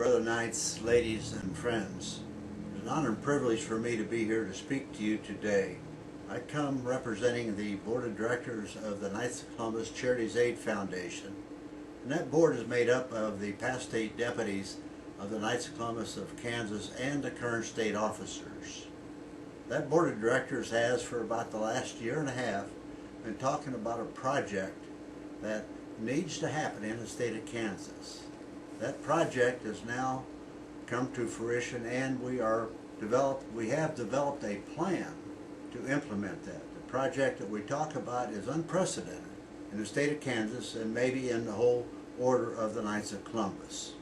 Brother Knights, ladies and friends. It's an honor and privilege for me to be here to speak to you today. I come representing the Board of Directors of the Knights of Columbus Charities Aid Foundation. And that board is made up of the past state deputies of the Knights of Columbus of Kansas and the current state officers. That Board of Directors has, for about the last year and a half, been talking about a project that needs to happen in the state of Kansas. That project has now come to fruition, and we have developed a plan to implement that. The project that we talk about is unprecedented in the state of Kansas and maybe in the whole order of the Knights of Columbus.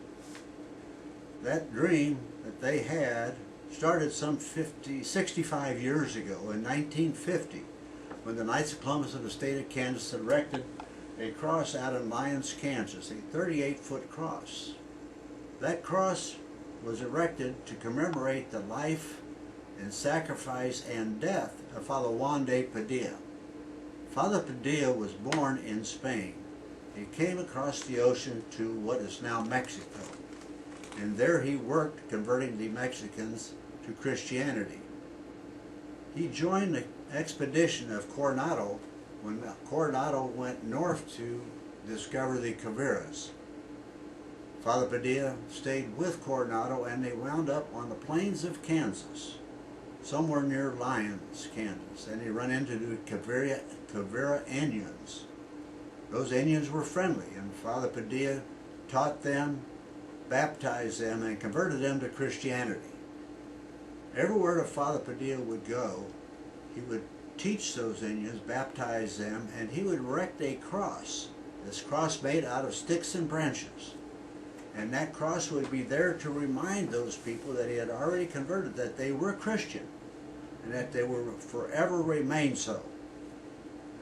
That dream that they had started some 65 years ago in 1950, when the Knights of Columbus of the state of Kansas erected a cross out in Lyons, Kansas, a 38-foot cross. That cross was erected to commemorate the life and sacrifice and death of Father Juan de Padilla. Father Padilla was born in Spain. He came across the ocean to what is now Mexico, and there he worked converting the Mexicans to Christianity. He joined the expedition of Coronado when Coronado went north to discover the Quiveras. Father Padilla stayed with Coronado, and they wound up on the plains of Kansas, somewhere near Lyons, Kansas, and he ran into the Quivira Indians. Those Indians were friendly, and Father Padilla taught them, baptized them, and converted them to Christianity. Everywhere that Father Padilla would go, he would teach those Indians, baptize them, and he would erect a cross. This cross made out of sticks and branches. And that cross would be there to remind those people that he had already converted that they were Christian and that they will forever remain so.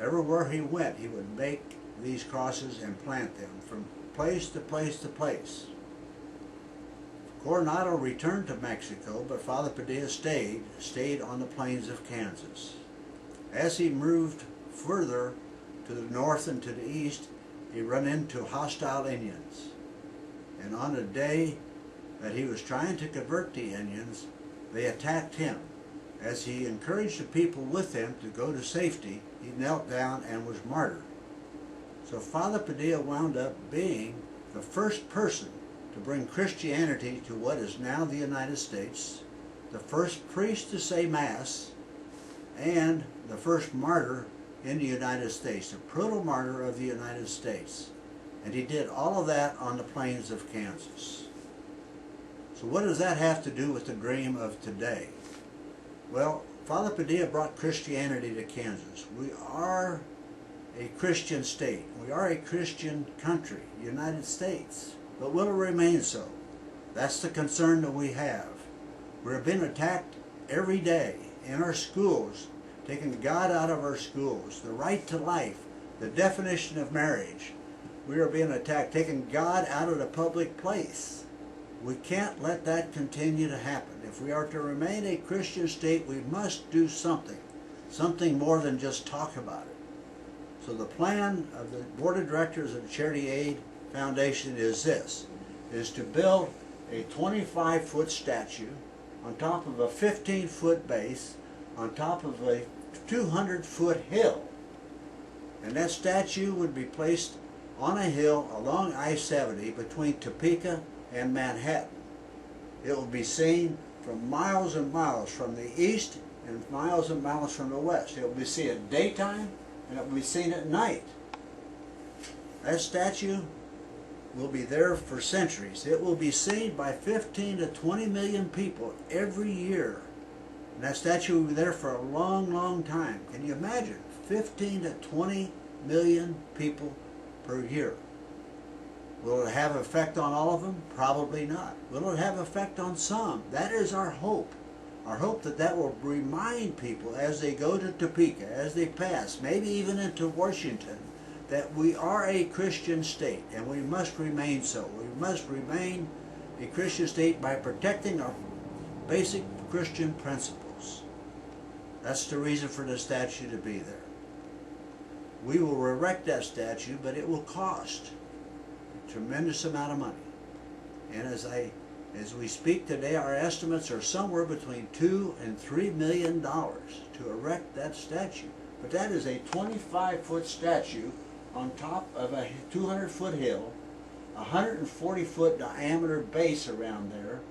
Everywhere he went, he would make these crosses and plant them from place to place to place. Coronado returned to Mexico, but Father Padilla stayed on the plains of Kansas. As he moved further to the north and to the east, he ran into hostile Indians. And on a day that he was trying to convert the Indians, they attacked him. As he encouraged the people with him to go to safety, he knelt down and was martyred. So Father Padilla wound up being the first person to bring Christianity to what is now the United States, the first priest to say Mass, and the first martyr in the United States, the proto-martyr of the United States. And he did all of that on the plains of Kansas. So what does that have to do with the dream of today? Well, Father Padilla brought Christianity to Kansas. We are a Christian state. We are a Christian country, United States. But will it remain so? That's the concern that we have. We're being attacked every day in our schools, taking God out of our schools, the right to life, the definition of marriage. We are being attacked, taking God out of the public place. We can't let that continue to happen. If we are to remain a Christian state, we must do something more than just talk about it. So the plan of the Board of Directors of the Charity Aid Foundation is this, is to build a 25-foot statue on top of a 15-foot base, on top of a 200-foot hill. And that statue would be placed on a hill along I-70 between Topeka and Manhattan. It will be seen from miles and miles from the east and miles from the west. It will be seen at daytime and it will be seen at night. That statue will be there for centuries. It will be seen by 15 to 20 million people every year. And that statue will be there for a long, long time. Can you imagine? 15 to 20 million people per year. Will it have an effect on all of them? Probably not. Will it have an effect on some? That is our hope. Our hope that will remind people as they go to Topeka, as they pass, maybe even into Washington, that we are a Christian state and we must remain so. We must remain a Christian state by protecting our basic Christian principles. That's the reason for the statue to be there. We will erect that statue, but it will cost a tremendous amount of money. And as I As we speak today, our estimates are somewhere between $2 and $3 million to erect that statue. But that is a 25-foot statue on top of a 200-foot hill, 140-foot diameter base around there.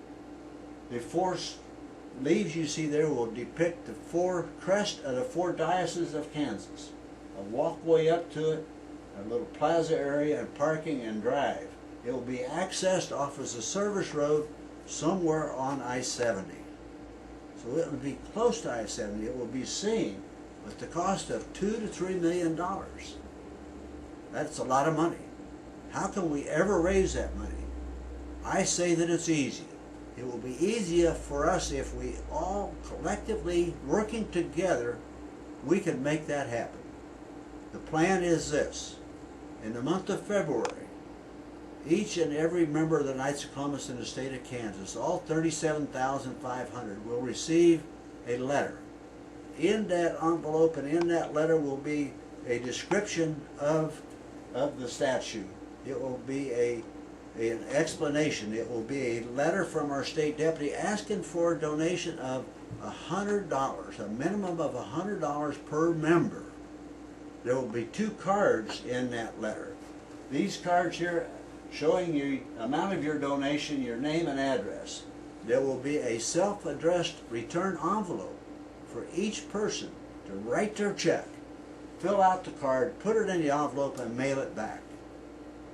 The four leaves you see there will depict the four crest of the four dioceses of Kansas. A walkway up to it, a little plaza area, and parking and drive. It will be accessed off as a service road somewhere on I-70. So it will be close to I-70. It will be seen with the cost of $2 to $3 million. That's a lot of money. How can we ever raise that money? I say that it's easy. It will be easier for us if we all collectively, working together, we can make that happen. The plan is this. In the month of February, each and every member of the Knights of Columbus in the state of Kansas, all 37,500, will receive a letter. In that envelope and in that letter will be a description of the statue. It will be an explanation. It will be a letter from our state deputy asking for a donation of $100, a minimum of $100 per member. There will be 2 cards in that letter. These cards here showing you the amount of your donation, your name and address. There will be a self-addressed return envelope for each person to write their check, fill out the card, put it in the envelope, and mail it back.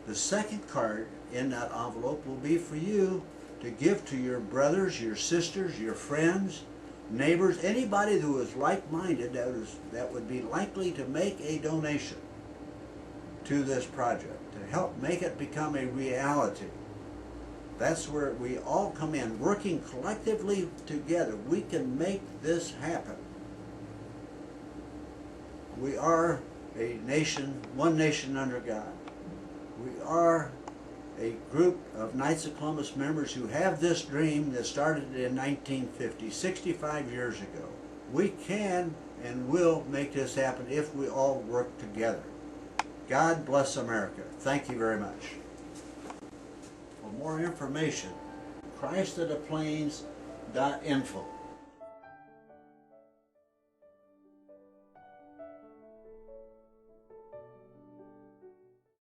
The second card in that envelope will be for you to give to your brothers, your sisters, your friends, neighbors, anybody who is like-minded that would be likely to make a donation to this project, to help make it become a reality. That's where we all come in, working collectively together. We can make this happen. We are a nation, one nation under God. We are a group of Knights of Columbus members who have this dream that started in 1950, 65 years ago. We can and will make this happen if we all work together. God bless America. Thank you very much. For more information, ChristOfThePlains.info.